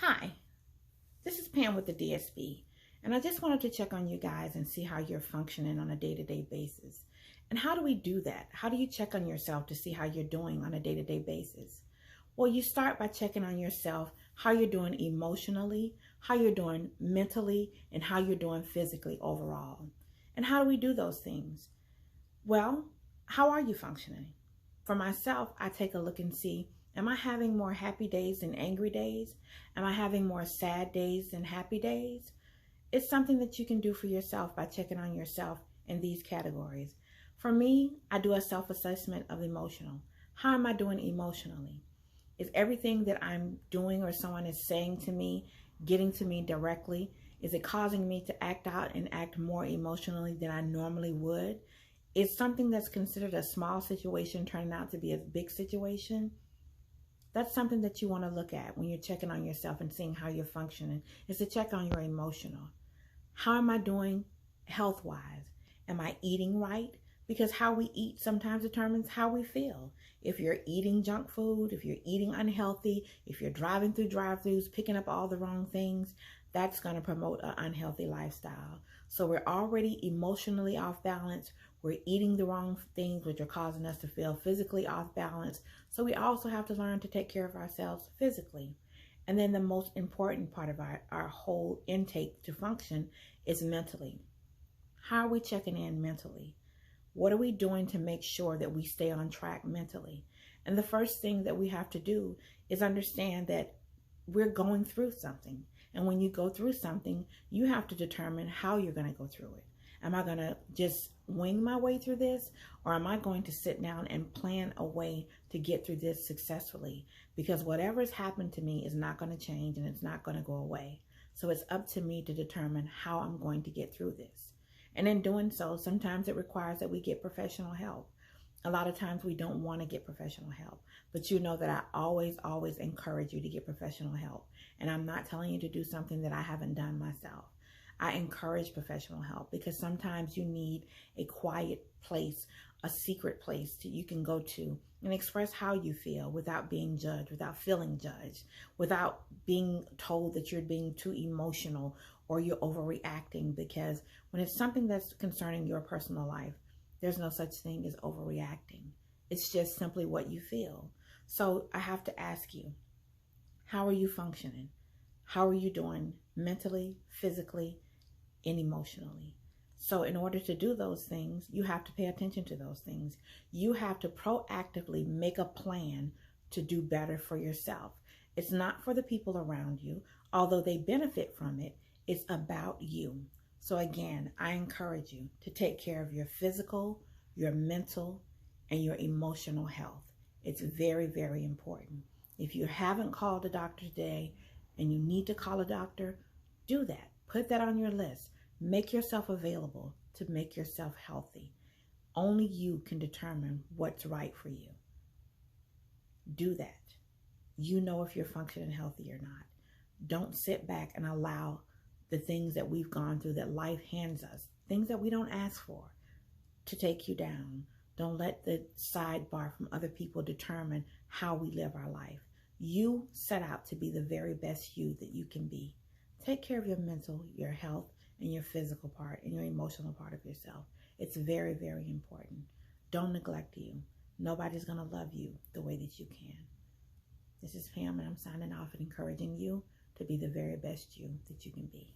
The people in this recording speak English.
Hi, this is Pam with the DSB, and I just wanted to check on you guys and see how you're functioning on a day-to-day basis. And how do we do that? How do you check on yourself to see how you're doing on a day-to-day basis? Well, you start by checking on yourself, how you're doing emotionally, how you're doing mentally, and how you're doing physically overall. And how do we do those things? Well, how are you functioning? For myself, I take a look and see, am I having more happy days than angry days? Am I having more sad days than happy days? It's something that you can do for yourself by checking on yourself in these categories. For me, I do a self-assessment of emotional. How am I doing emotionally? Is everything that I'm doing or someone is saying to me getting to me directly? Is it causing me to act out and act more emotionally than I normally would? Is something that's considered a small situation turning out to be a big situation? That's something that you want to look at when you're checking on yourself and seeing how you're functioning, is to check on your emotional. How am I doing health-wise? Am I eating right? Because how we eat sometimes determines how we feel. If you're eating junk food, if you're eating unhealthy, if you're driving through drive-thrus, picking up all the wrong things, that's going to promote an unhealthy lifestyle. So we're already emotionally off balance. We're eating the wrong things, which are causing us to feel physically off balance. So we also have to learn to take care of ourselves physically. And then the most important part of our whole intake to function is mentally. How are we checking in mentally? What are we doing to make sure that we stay on track mentally? And the first thing that we have to do is understand that we're going through something. And when you go through something, you have to determine how you're going to go through it. Am I going to just wing my way through this? Or am I going to sit down and plan a way to get through this successfully? Because whatever has happened to me is not going to change and it's not going to go away. So it's up to me to determine how I'm going to get through this. And in doing so, sometimes it requires that we get professional help. A lot of times we don't want to get professional help, but you know that I always encourage you to get professional help. And I'm not telling you to do something that I haven't done myself. I encourage professional help because sometimes you need a quiet place, a secret place that you can go to and express how you feel without being judged, without feeling judged, without being told that you're being too emotional or you're overreacting. Because when it's something that's concerning your personal life, there's no such thing as overreacting. It's just simply what you feel. So I have to ask you, how are you functioning? How are you doing mentally, physically, and emotionally? So in order to do those things, you have to pay attention to those things. You have to proactively make a plan to do better for yourself. It's not for the people around you, although they benefit from it. It's about you. So again, I encourage you to take care of your physical, your mental, and your emotional health. It's very, very important. If you haven't called a doctor today and you need to call a doctor, do that. Put that on your list. Make yourself available to make yourself healthy. Only you can determine what's right for you. Do that. You know if you're functioning healthy or not. Don't sit back and allow the things that we've gone through, that life hands us, things that we don't ask for, to take you down. Don't let the sidebar from other people determine how we live our life. You set out to be the very best you that you can be. Take care of your mental, your health, and your physical part, and your emotional part of yourself. It's very, very important. Don't neglect you. Nobody's going to love you the way that you can. This is Pam, and I'm signing off and encouraging you to be the very best you that you can be.